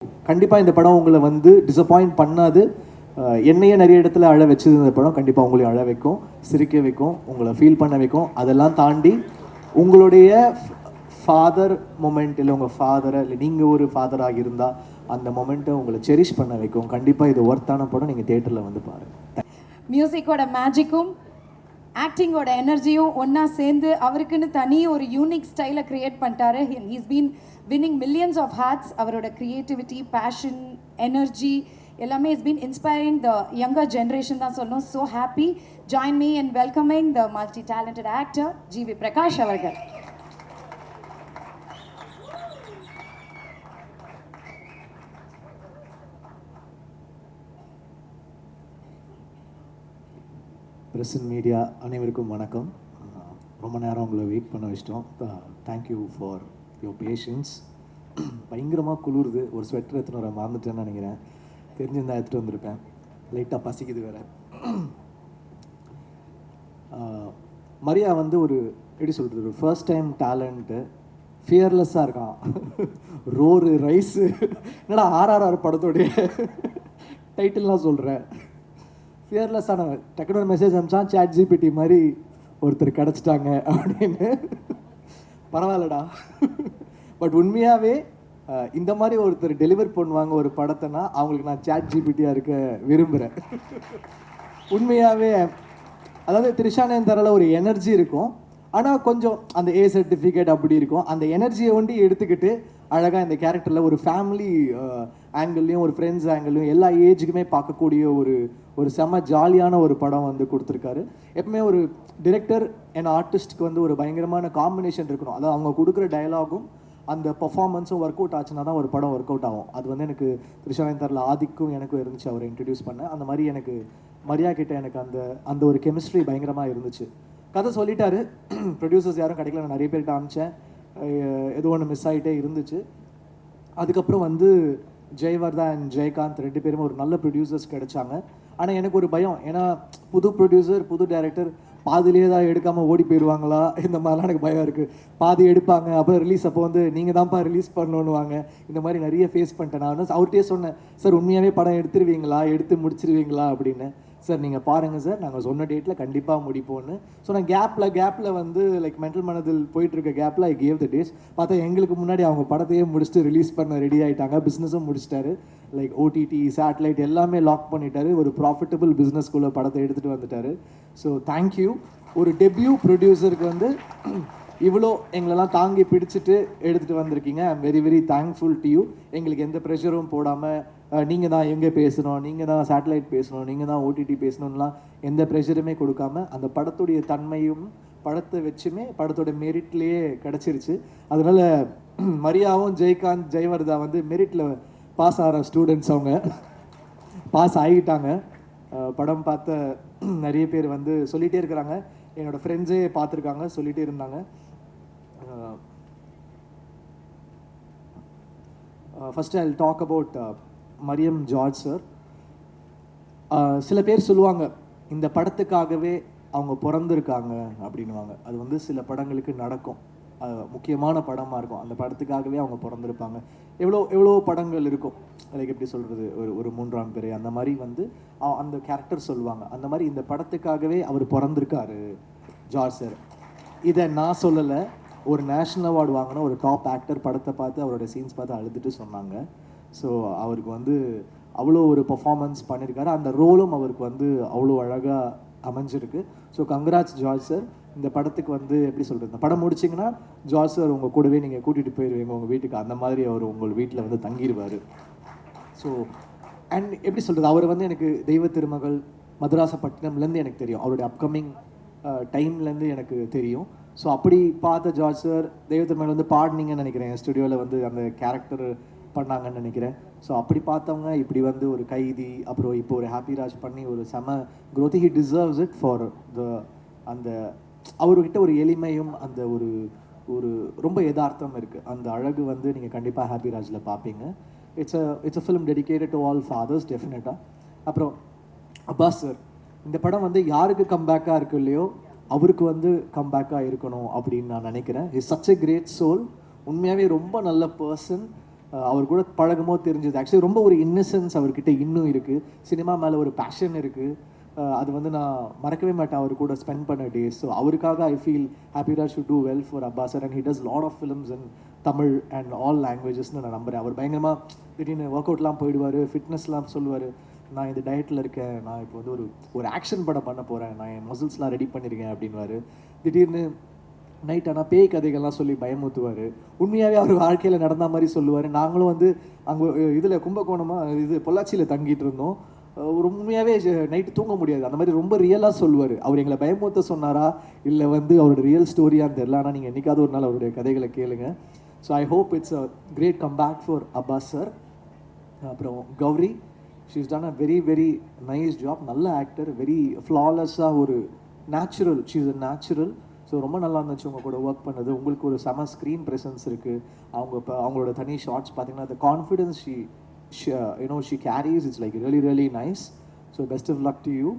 கண்டிப்பாக இந்த படம் உங்களை வந்து டிசப்பாயிண்ட் பண்ணாது. என்னையே நிறைய இடத்துல அழ வச்சது இந்த படம். கண்டிப்பாக உங்களையும் அழ வைக்கும், சிரிக்க வைக்கும், உங்களை ஃபீல் பண்ண வைக்கும். அதெல்லாம் தாண்டி உங்களுடைய ஃபாதர் மொமெண்ட், இல்லை உங்கள் ஃபாதரை, இல்லை நீங்கள் ஒரு ஃபாதராக இருந்தால் அந்த மொமெண்ட்டை உங்களை செரிஷ் பண்ண வைக்கும். கண்டிப்பாக இது ஒர்த்தான படம். நீங்கள் தியேட்டரில் வந்து பாருங்கள். மியூசிக்கோட மேஜிக்கும் ஆக்டிங்கோட எனர்ஜியும் ஒன்றா சேர்ந்து அவருக்குன்னு தனி ஒரு யூனிக் ஸ்டைலை க்ரியேட் பண்ணிட்டாரு. He's been winning millions of hearts. அவரோட க்ரியேட்டிவிட்டி, பேஷன், எனர்ஜி எல்லாமே is been inspiring the younger generation தான் சொல்லணும். So happy. Join me in welcoming the multi talented actor GV Prakash அவர்கள். ப்ரெஸ் அண்ட் மீடியா அனைவருக்கும் வணக்கம். ரொம்ப நேரம் உங்களை வெயிட் பண்ண வச்சிட்டோம். Thank you for your patience. பயங்கரமாக குளிருது. ஒரு ஸ்வெட்டர் எடுத்துன்னு வர மறந்துட்டேன்னு நினைக்கிறேன். தெரிஞ்சிருந்தா எடுத்துகிட்டு வந்திருப்பேன். லைட்டாக பசிக்குது வேறு. மரியா வந்து ஒரு எப்படி சொல்கிறது, ஒரு ஃபர்ஸ்ட் டைம் டேலண்ட்டு. ஃபியர்லெஸ்ஸாக இருக்கான். ரோரு ரைஸு என்னடா ஆர்ஆர்ஆர் படத்தோடைய டைட்டில்லாம் சொல்கிறேன். ஃபியர்லெஸ்ஸான டக்குனு ஒரு மெசேஜ் அனுப்பிச்சான், சாட் ஜிபிடி மாதிரி ஒருத்தர் கிடச்சிட்டாங்க அப்படின்னு. பரவாயில்லடா. பட் உண்மையாகவே இந்த மாதிரி ஒருத்தர் டெலிவர் பண்ணுவாங்க ஒரு படத்தைனா அவங்களுக்கு நான் சாட் ஜிபிடியாக இருக்க விரும்புகிறேன். உண்மையாகவே அதாவது த்ரிஷானந்தரில் ஒரு எனர்ஜி இருக்கும், ஆனால் கொஞ்சம் அந்த ஏ சர்டிஃபிகேட் அப்படி இருக்கும். அந்த எனர்ஜியை ஒண்டி எடுத்துக்கிட்டு அழகாக இந்த கேரக்டரில் ஒரு ஃபேமிலி ஆங்கிள்லையும் ஒரு ஃப்ரெண்ட்ஸ் ஆங்கிள்லையும் எல்லா ஏஜுக்குமே பார்க்கக்கூடிய ஒரு செம்ம ஜாலியான ஒரு படம் வந்து கொடுத்துருக்காரு. எப்பவுமே ஒரு டிரெக்டர் அண்ட் ஆர்டிஸ்ட்க்கு வந்து ஒரு பயங்கரமான காம்பினேஷன் இருக்கணும். அதாவது அவங்க கொடுக்குற டயலாகும் அந்த பர்ஃபார்மன்ஸும் ஒர்க் அவுட் ஆச்சுன்னா தான் ஒரு படம் ஒர்க் அவுட் ஆகும். அது வந்து எனக்கு த்ரிஷானந்தரில் ஆதிக்கும் எனக்கும் இருந்துச்சு. அவரை இன்ட்ரடியூஸ் பண்ணேன். அந்த மாதிரி எனக்கு மரியா கிட்ட எனக்கு அந்த ஒரு கெமிஸ்ட்ரி பயங்கரமாக இருந்துச்சு. கதை சொல்லிட்டாரு. ப்ரொடியூசர்ஸ் யாரும் கிடைக்கல. நான் நிறைய பேர்கிட்ட அனுப்பிச்சேன். ஏதோ ஒன்று மிஸ் ஆகிட்டே இருந்துச்சு. அதுக்கப்புறம் வந்து ஜெயவர்தா அண்ட் ஜெயகாந்த் ரெண்டு பேருமே ஒரு நல்ல ப்ரொடியூசர்ஸ் கிடைச்சாங்க. ஆனால் எனக்கு ஒரு பயம், ஏன்னா புது ப்ரொடியூசர் புது டைரக்டர் பாதிலேயே தான் எடுக்காமல் ஓடி போயிடுவாங்களா, இந்த மாதிரிலாம் எனக்கு பயம் இருக்குது. பாதி எடுப்பாங்க, அப்புறம் ரிலீஸ் அப்போ வந்து நீங்கள் தான்ப்பா ரிலீஸ் பண்ணணுன்னுவாங்க. இந்த மாதிரி நிறைய ஃபேஸ் பண்ணிட்டேன். நான் வந்து அவர்கிட்டயே சொன்னேன், சார் உண்மையாகவே படம் எடுத்துருவீங்களா, எடுத்து முடிச்சிருவீங்களா அப்படின்னு. சார் நீங்கள் பாருங்கள் சார், நாங்கள் சொன்ன டேட்டில் கண்டிப்பாக முடிப்போன்னு. ஸோ நான் கேப்பில் வந்து லைக் மென்டல் மனதில் போயிட்டுருக்க கேப்பில் ஐ கேவ் த டேட்ஸ். பார்த்தா எங்களுக்கு முன்னாடி அவங்க படத்தையே முடிச்சுட்டு ரிலீஸ் பண்ண ரெடி ஆகிட்டாங்க. பிஸ்னஸும் முடிச்சிட்டாரு. லைக் ஓடிடி, சேட்டலைட் எல்லாமே லாக் பண்ணிட்டாரு. ஒரு ப்ராஃபிட்டபிள் பிஸ்னஸ்குள்ளே படத்தை எடுத்துகிட்டு வந்துட்டார். So thank you. ஒரு டெபியூ ப்ரொடியூசருக்கு வந்து இவ்வளோ எங்களெல்லாம் தாங்கி பிடிச்சிட்டு எடுத்துகிட்டு வந்திருக்கீங்க. I am very very thankful to you. எங்களுக்கு எந்த ப்ரெஷரும் போடாமல் நீங்கள் தான் எங்கே பேசணும், நீங்கள் தான் சேட்டலைட் பேசணும், நீங்கள் தான் ஓடிடி பேசணும்லாம் எந்த ப்ரெஷருமே கொடுக்காம அந்த படத்துடைய தன்மையும் படத்தை வச்சுமே படத்தோட மெரிட்லேயே கிடச்சிருச்சு. அதனால் மரியாவும் ஜெயகாந்த் ஜெயவர்தா வந்து மெரிட்டில் பாஸ் ஆகிற ஸ்டூடெண்ட்ஸ். அவங்க பாஸ் ஆகிட்டாங்க. படம் பார்த்த நிறைய பேர் வந்து சொல்லிகிட்டே இருக்கிறாங்க. என்னோடய ஃப்ரெண்ட்ஸே பார்த்துருக்காங்க, சொல்லிகிட்டே இருந்தாங்க. First I will talk about Mariam George sir. சில பேர் சொல்லுவாங்க இந்த படத்துக்காகவே அவங்க பிறந்திருக்காங்க அப்படின்வாங்க. அது வந்து சில படங்களுக்கு நடக்கும். முக்கியமான படமாக இருக்கும், அந்த படத்துக்காகவே அவங்க பிறந்திருப்பாங்க. எவ்வளோ படங்கள் இருக்கும், லைக் எப்படி சொல்கிறது, ஒரு மூன்றாம் பிறை அந்த மாதிரி வந்து அந்த கேரக்டர் சொல்லுவாங்க. அந்த மாதிரி இந்த படத்துக்காகவே அவர் பிறந்திருக்காரு ஜார்ஜ் சார். இதை நான் சொல்லலை. ஒரு நேஷ்னல் அவார்டு வாங்கின ஒரு டாப் ஆக்டர் படத்தை பார்த்து அவரோட சீன்ஸ் பார்த்து அழுதுட்டு சொன்னாங்க. ஸோ அவருக்கு வந்து அவ்வளோ ஒரு பர்ஃபார்மன்ஸ் பண்ணியிருக்காரு. அந்த ரோலும் அவருக்கு வந்து அவ்வளோ அழகாக அமைஞ்சிருக்கு. So congrats George sir. இந்த படத்துக்கு வந்து எப்படி சொல்கிறது, இந்த படம் முடிச்சிங்கன்னா ஜார்ஜ் சார் உங்கள் கூடவே நீங்கள் கூட்டிகிட்டு போயிடுவீங்க உங்கள் வீட்டுக்கு. அந்த மாதிரி அவர் உங்கள் வீட்டில் வந்து தங்கிடுவார். ஸோ அண்ட் எப்படி சொல்கிறது, அவர் வந்து எனக்கு தெய்வ திருமகள், மதராசப்பட்டினம்லேருந்து எனக்கு தெரியும். அவருடைய அப்கமிங் டைம்லேருந்து எனக்கு தெரியும். ஸோ அப்படி பார்த்த ஜார்ஜ் சார் தெய்வ திருமகள் வந்து பாடினீங்கன்னு நினைக்கிறேன். ஸ்டுடியோவில் வந்து அந்த கேரக்டர் பண்ணாங்கன்னு நினைக்கிறேன். ஸோ அப்படி பார்த்தவங்க இப்படி வந்து ஒரு கைதி, அப்புறம் இப்போ ஒரு ஹாப்பிராஜ் பண்ணி ஒரு செம growth. He deserves it for அந்த அவர்கிட்ட ஒரு எளிமையும் அந்த ஒரு ரொம்ப யதார்த்தம் இருக்குது. அந்த அழகு வந்து நீங்கள் கண்டிப்பாக ஹாப்பிராஜில் பார்ப்பீங்க. It's a film dedicated to all fathers டெஃபினட்டாக. அப்புறம் அப்பாஸ் சார், இந்த படம் வந்து யாருக்கு கம்பேக்காக இருக்கு இல்லையோ அவருக்கு வந்து கம்பேக்காக இருக்கணும் அப்படின்னு நான் நினைக்கிறேன். Is such a great soul. உண்மையாகவே ரொம்ப நல்ல பர்சன். அவர் கூட பழகுமோ தெரிஞ்சது. ஆக்சுவலி ரொம்ப ஒரு இன்னசென்ஸ் அவர்கிட்ட இன்னும் இருக்குது. சினிமா மேலே ஒரு பேஷன் இருக்குது. அது வந்து நான் மறக்கவே மாட்டேன் அவர் கூட ஸ்பெண்ட் பண்ண டேஸ். ஸோ அவருக்காக ஐ ஃபீல் ஹாப்பிராஜ் should do well for Abbas sir. And he does lot of films in Tamil and all லாங்குவேஜஸ்னு நான் நம்புகிறேன். அவர் பயங்கரமாக திடீர்னு ஒர்க் அவுட்லாம் போயிடுவார், ஃபிட்னஸ்லாம் சொல்லுவார். நான் இந்த டயட்டில் இருக்கேன், நான் இப்போ வந்து ஒரு ஆக்ஷன் படம் பண்ண போகிறேன், நான் என் மசில்ஸ்லாம் ரெடி பண்ணியிருக்கேன் அப்படின்வாரு. திடீர்னு நைட் ஆனால் பேய் கதைகள்லாம் சொல்லி பயமுறுத்துவார். உண்மையாகவே அவர் வாழ்க்கையில் நடந்த மாதிரி சொல்லுவார். நாங்களும் வந்து அங்கே இதில் கும்பகோணமாக பொள்ளாச்சியில் தங்கிட்டு இருந்தோம். ஒரு உண்மையாகவே நைட்டு தூங்க முடியாது, அந்த மாதிரி ரொம்ப ரியலாக சொல்லுவார். அவர் எங்களை பயமுறுத்த சொன்னாரா இல்லை வந்து அவரோட ரியல் ஸ்டோரியான்னு தெரியல. ஆனால் நீங்கள் என்றைக்காவது ஒரு நாள் அவருடைய கதைகளை கேளுங்க. So I hope it's a great comeback for Abbas sir. அப்புறம் Gouri, she's done a very very nice job. நல்ல ஆக்டர், வெரி ஃப்ளாலெஸ்ஸாக ஒரு natural, she's a natural. So ரொம்ப நல்லா இருந்துச்சு உங்கள் கூட ஒர்க் பண்ணது. உங்களுக்கு ஒரு செம ஸ்க்ரீன் ப்ரெசன்ஸ் இருக்குது. அவங்க இப்போ அவங்களோட தனி ஷார்ட்ஸ் பார்த்தீங்கன்னா the confidence she carries, it's like really really nice. So best of luck to you.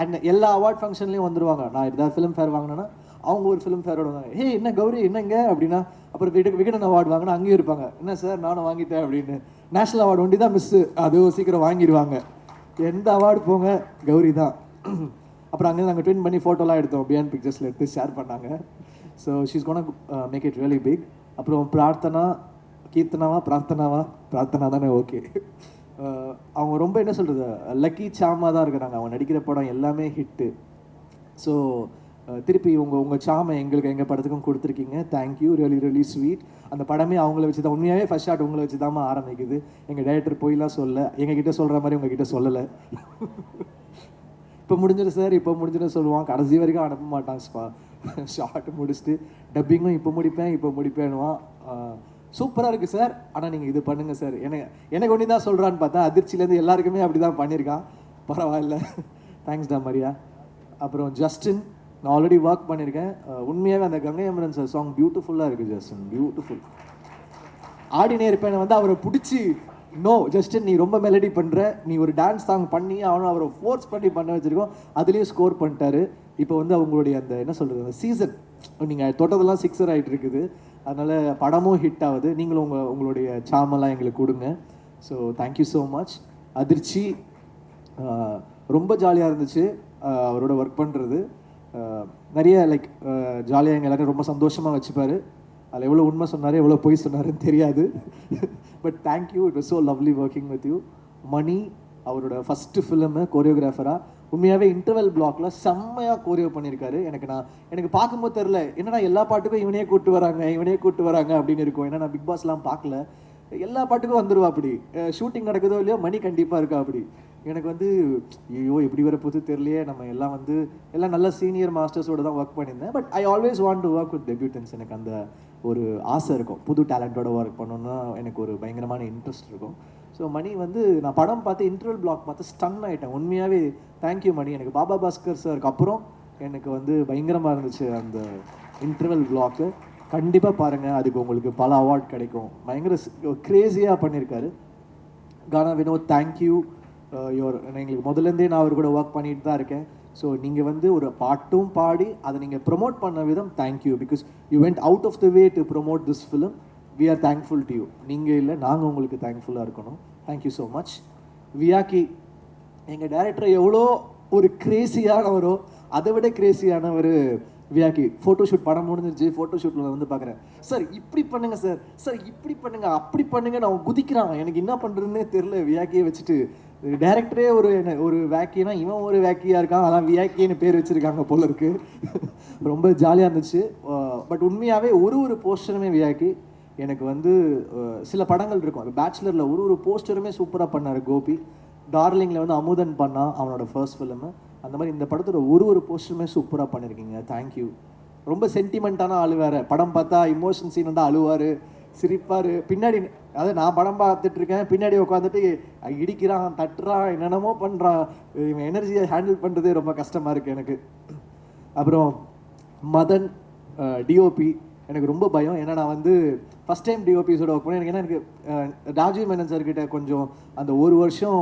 And எல்லா அவார்ட் ஃபங்க்ஷன்லேயும் வந்துடுவாங்க. நான் ஏதாவது ஃபிலிம் ஃபேர் வாங்கினேன்னா அவங்க ஒரு ஃபிலிம் ஃபேரோட வாங்க, ஹே என்ன கௌரி என்னங்க அப்படின்னா, அப்புறம் விகடன் அவார்டு வாங்கினா அங்கேயும் இருப்பாங்க, என்ன சார் நானும் வாங்கிட்டேன் அப்படின்னு. நேஷ்னல் அவார்டு ஒண்டி தான் மிஸ்ஸு, அதுவும் சீக்கிரம் வாங்கிடுவாங்க. எந்த அவார்டு போங்க கௌரி தான். அப்புறம் அங்கே நாங்கள் ட்வின் பண்ணி ஃபோட்டோலாம் எடுத்தோம், பியாண்ட் பிக்சர்ஸில் எடுத்து ஷேர் பண்ணாங்க. So she's gonna make it really big. அப்புறம் பிரார்த்தனா தானே, ஓகே. அவங்க ரொம்ப என்ன சொல்கிறது, லக்கி சாமாக தான் இருக்கிறாங்க. அவங்க நடிக்கிற படம் எல்லாமே ஹிட்டு. ஸோ திருப்பி உங்கள் சாமை எங்கள் படத்துக்கும் கொடுத்துருக்கீங்க. Thank you, really really sweet. அந்த படமே அவங்கள வச்சு தான், உண்மையாகவே ஃபர்ஸ்ட் ஷாட் உங்களை வச்சு தான் ஆரம்பிக்குது. எங்கள் டைரக்டர் போயெலாம் சொல்ல, எங்ககிட்ட சொல்கிற மாதிரி உங்ககிட்ட சொல்லலை. இப்போ முடிஞ்சிடும் சார், இப்போ முடிஞ்சிடும் சொல்லுவான், கடைசி வரைக்கும் அனுப்ப மாட்டான். ஷார்ட் முடிச்சுட்டு டப்பிங்கும் இப்போ முடிப்பேன்னுவான். சூப்பராக இருக்குது சார், ஆனால் நீங்கள் இது பண்ணுங்கள் சார். எனக்கு ஒன்றி தான் சொல்கிறான்னு பார்த்தா அதிர்ச்சியிலேருந்து எல்லாருக்குமே அப்படி தான் பண்ணியிருக்கான். பரவாயில்ல, தேங்க்ஸ் டா மரியா. அப்புறம் ஜஸ்டின், நான் ஆல்ரெடி ஒர்க் பண்ணியிருக்கேன். உண்மையாகவே அந்த கங்கை அமரன் சார் சாங் பியூட்டிஃபுல்லாக இருக்குது ஜஸ்டின், பியூட்டிஃபுல். ஆடினே இருப்பேன் வந்து அவரை பிடிச்சி, நோ ஜஸ்டின் நீ ரொம்ப மெலடி பண்ணுற, நீ ஒரு டான்ஸ் சாங் பண்ணி அவரை ஃபோர்ஸ் பண்ணி பண்ண வச்சுருக்கோம். அதுலேயும் ஸ்கோர் பண்ணிட்டாரு. இப்போ வந்து அவங்களுடைய அந்த என்ன சொல்கிறது, அந்த சீசன் நீங்கள் தொட்டதெல்லாம் 6 ஆகிட்டு இருக்குது. அதனால் படமும் ஹிட் ஆகுது. நீங்களும் உங்களுடைய சாமெல்லாம் எங்களுக்கு கொடுங்க. So thank you so much. அதிர்ச்சி, ரொம்ப ஜாலியாக இருந்துச்சு அவரோட ஒர்க் பண்ணுறது. நிறைய லைக் ஜாலியாக எங்கள் எல்லாரும் ரொம்ப சந்தோஷமாக வச்சுப்பார். அதில் எவ்வளோ உண்மை சொன்னார், எவ்வளோ பொய் சொன்னாருன்னு தெரியாது. But thank you, it was so lovely working with you. Mani, அவரோட ஃபஸ்ட்டு ஃபிலிமு கோரியோகிராஃபராக உண்மையாகவே இன்டர்வல் பிளாக்ல செம்மையாக கோரியோ பண்ணியிருக்காரு. எனக்கு பார்க்கும்போது தெரில, என்னடா எல்லா பாட்டுக்கும் இவனே கூப்பிட்டு வராங்க அப்படின்னு இருக்கும். ஏன்னா நான் பிக் பாஸ்லாம் பார்க்கல, எல்லா பாட்டுக்கும் வந்துடுவா அப்படி. ஷூட்டிங் நடக்குதோ இல்லையோ மணி கண்டிப்பாக இருக்கா அப்படி. எனக்கு வந்து ஐயோ எப்படி வர போது தெரியலையே, நம்ம எல்லாம் நல்ல சீனியர் மாஸ்டர்ஸோடு தான் ஒர்க் பண்ணியிருந்தேன். But I always want to work with debutants. எனக்கு அந்த ஒரு ஆசை இருக்கும், புது டேலண்டோட ஒர்க் பண்ணணுன்னா எனக்கு ஒரு பயங்கரமான இன்ட்ரெஸ்ட் இருக்கும். ஸோ மணி வந்து நான் படம் பார்த்து இன்டர்வல் பிளாக் பார்த்து ஸ்டன் ஆகிட்டேன். உண்மையாகவே தேங்க்யூ மணி. எனக்கு பாபா பாஸ்கர் சாருக்கு அப்புறம் எனக்கு வந்து பயங்கரமாக இருந்துச்சு அந்த இன்டர்வல் பிளாக்கு. கண்டிப்பாக பாருங்கள், அதுக்கு உங்களுக்கு பல அவார்ட் கிடைக்கும். பயங்கர க்ரேஸியாக பண்ணியிருக்காரு. கானா வினோத், தேங்க்யூ. எங்களுக்கு முதலேருந்தே நான் அவர் கூட ஒர்க் பண்ணிட்டு தான் இருக்கேன். ஸோ நீங்கள் வந்து ஒரு பாட்டும் பாடி அதை நீங்கள் ப்ரொமோட் பண்ண விதம் thank you. Because you went out of the way to promote this film. We are thankful to you. நீங்கள் இல்லை, நாங்கள் உங்களுக்கு தேங்க்ஃபுல்லாக இருக்கணும். Thank you so much. வியாக்கி, எங்கள் டைரக்டர் எவ்வளோ ஒரு கிரேசியானவரோ அதை விட கிரேசியானவர் வியாக்கி. ஃபோட்டோஷூட் படம் முடிஞ்சிருச்சு, ஃபோட்டோஷூட்டில் வந்து பார்க்குறேன், சார் இப்படி பண்ணுங்கள் சார் இப்படி பண்ணுங்கள் அப்படி பண்ணுங்கள், நான் குதிக்கிறான். எனக்கு என்ன பண்ணுறதுன்னே தெரில. வியாக்கியை வச்சுட்டு டைரக்டரே ஒரு வேக்கினா இவன் ஒரு வேக்கியாக இருக்கான். அதான் வியாக்கின்னு பேர் வச்சுருக்காங்க போல இருக்கு. ரொம்ப ஜாலியாக இருந்துச்சு. பட் உண்மையாகவே ஒரு போஸ்டருமே வியாக்கி எனக்கு வந்து சில படங்கள் இருக்கும், அது பேச்சுலரில் ஒரு போஸ்டருமே சூப்பராக பண்ணார் கோபி. டார்லிங்கில் வந்து அமுதன் பண்ணான் அவனோட ஃபர்ஸ்ட் ஃபிலிமு. அந்த மாதிரி இந்த படத்தோட ஒரு போஸ்டருமே சூப்பராக பண்ணியிருக்கீங்க. தேங்க்யூ. ரொம்ப சென்டிமெண்ட்டான ஆள் வேறு. படம் பார்த்தா இமோஷன் சீன் வந்து அழுவார், சிரிப்பார். பின்னாடி அதாவது நான் படம் பார்த்துட்ருக்கேன், பின்னாடி உட்காந்துட்டு இடிக்கிறான், தட்டுறான், என்னென்னமோ பண்ணுறான். இவன் எனர்ஜியை ஹேண்டில் பண்ணுறதே ரொம்ப கஷ்டமாக இருக்குது எனக்கு. அப்புறம் மதன், டிஓபி, எனக்கு ரொம்ப பயம். ஏன்னா நான் வந்து ஃபஸ்ட் டைம் டிஓபிஸோட ஒர்க் பண்ணேன். எனக்கு எனக்கு ராஜீவ் மேனன் சார் கிட்ட கொஞ்சம் அந்த ஒரு வருஷம்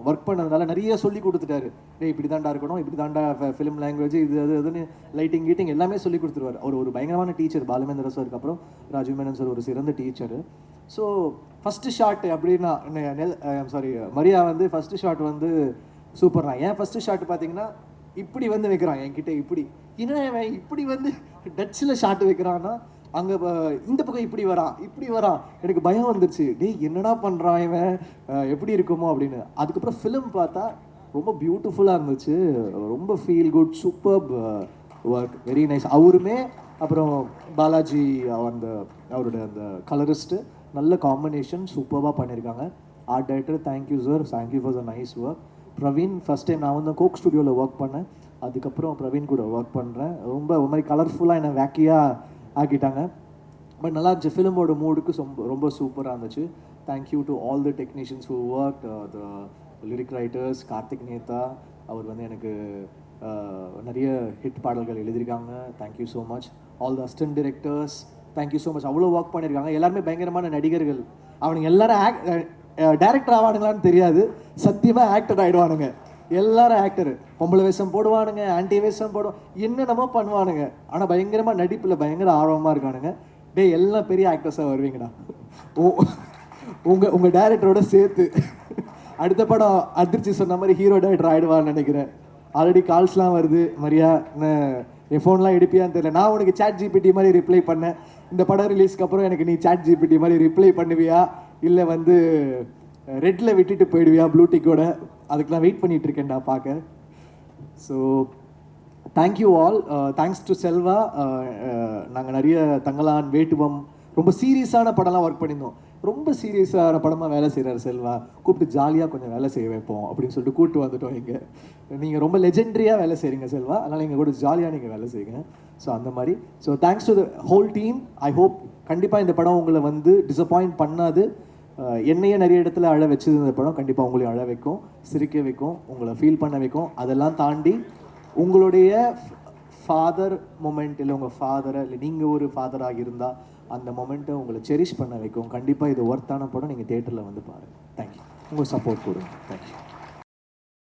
ஒர்க் பண்ணதுனால நிறைய சொல்லி கொடுத்துட்டாரு. டே இப்படி தாண்டா இருக்கணும், இப்படி தாண்டா ஃபிலிம் லாங்குவேஜ், இது அதுன்னு லைட்டிங் கீட்டிங் எல்லாமே சொல்லி கொடுத்துருவார். அவர் ஒரு பயங்கரமான டீச்சர். பாலுமேந்திர சாருக்கு அப்புறம் ராஜீவ் மேனன் சார் ஒரு சிறந்த டீச்சர். ஸோ ஃபஸ்ட்டு ஷாட் அப்படின்னா சாரி மரியா வந்து ஃபஸ்ட்டு ஷாட் வந்து சூப்பர் தான். ஏன் ஃபஸ்ட்டு ஷாட் பார்த்தீங்கன்னா இப்படி வந்து வைக்கிறான் என்கிட்ட, இப்படி என்ன இப்படி வந்து டச்சில் ஷாட் வைக்கிறான்னா அங்கே இந்த பக்கம் இப்படி வரான். எனக்கு பயம் வந்துருச்சு. டேய் என்னடா பண்ணுறான் இவன், எப்படி இருக்குமோ அப்படின்னு. அதுக்கப்புறம் ஃபிலிம் பார்த்தா ரொம்ப பியூட்டிஃபுல்லாக இருந்துச்சு. ரொம்ப feel good, super work, very nice. அவருமே அப்புறம் பாலாஜி அவரோட அந்த கலரிஸ்ட்டு நல்ல காம்பினேஷன், சூப்பராக பண்ணியிருக்காங்க. Art director thank you sir, thank you for the nice work. Praveen first time நான் வந்து கோக் ஸ்டுடியோவில் ஒர்க் பண்ணேன். அதுக்கப்புறம் பிரவீன் கூட ஒர்க் பண்ணுறேன். ரொம்ப ஒரு மாதிரி கலர்ஃபுல்லாக என்னை வேக்கியாக ஆக்கிட்டாங்க. பட் நல்லா இருந்துச்சு. ஃபிலிமோட மூடுக்கு ரொம்ப சூப்பராக இருந்துச்சு. Thank you to all the technicians who work, the lyric writers. Karthik Netha அவர் வந்து எனக்கு நிறைய ஹிட் பாடல்கள் எழுதியிருக்காங்க. Thank you so much. All the assistant directors thank you so much. அவ்வளோ ஒர்க் பண்ணியிருக்காங்க. எல்லாருமே பயங்கரமான நடிகர்கள். அவனுங்க எல்லாரும் டேரக்டர் ஆவானுங்களான்னு தெரியாது, சத்தியமாக ஆக்டர் ஆகிடுவானுங்க. எல்லாரும் ஆக்டரு. பொம்பளை வேஷம் போடுவானுங்க, ஆன்டி வேஷம் போடுவான், என்னென்னமோ பண்ணுவானுங்க. ஆனால் பயங்கரமாக நடிப்பில் பயங்கர ஆர்வமாக இருக்கானுங்க. டே எல்லாம் பெரிய ஆக்டர்ஸாக வருவீங்கடா உங்கள் டேரக்டரோட சேர்த்து. அடுத்த படம் அதிர்ச்சி சொன்ன மாதிரி ஹீரோ டேரக்டர் ஆகிடுவான்னு நினைக்கிறேன். ஆல்ரெடி கால்ஸ்லாம் வருது. மரியா என் ஃபோன்லாம் எடுப்பியான்னு தெரியல. நான் உனக்கு சாட் ஜிபிடி மாதிரி ரிப்ளை பண்ணேன். இந்த படம் ரிலீஸ்க்கு அப்புறம் எனக்கு நீ சாட் ஜிபிடி மாதிரி ரிப்ளை பண்ணுவியா, இல்லை வந்து ரெட்டில் விட்டுட்டு போயிடுவியா ப்ளூடிக்கோட? அதுக்கெலாம் வெயிட் பண்ணிகிட்டு இருக்கேன்டா பார்க்க. So thank you all. Thanks to Selva. நாங்கள் நிறைய தங்கலான், வேட்டுவம், ரொம்ப சீரியஸான படம்லாம் ஒர்க் பண்ணியிருந்தோம். ரொம்ப சீரியஸான படமாக வேலை செய்கிறார் செல்வா. கூப்பிட்டு ஜாலியாக கொஞ்சம் வேலை செய்ய வைப்போம் அப்படின்னு சொல்லிட்டு கூப்பிட்டு வந்துட்டோம். இங்கே நீங்கள் ரொம்ப லெஜெண்டரியாக வேலை செய்கிறீங்க செல்வா, அதனால் நீங்கள் கூட ஜாலியாக நீங்கள் வேலை செய்யுங்க. ஸோ அந்த மாதிரி. So thanks to the whole team. I hope கண்டிப்பாக இந்த படம் உங்களை வந்து டிசப்பாயிண்ட் பண்ணாது. என்னையே நிறைய இடத்துல அழ வச்சது இந்த படம். கண்டிப்பாக உங்களையும் அழ வைக்கும், சிரிக்க வைக்கும், உங்களை ஃபீல் பண்ண வைக்கும். அதெல்லாம் தாண்டி உங்களுடைய ஃபாதர் மொமெண்ட், இல்லை உங்கள் ஃபாதரை, இல்லை நீங்கள் ஒரு ஃபாதராக இருந்தால் அந்த மொமெண்ட்டை உங்களை செரிஷ் பண்ண வைக்கும். கண்டிப்பாக இது ஒர்த்தான படம். நீங்கள் தியேட்டரில் வந்து பாருங்கள். தேங்க்யூ. உங்கள் சப்போர்ட் கொடுங்க. தேங்க்யூ.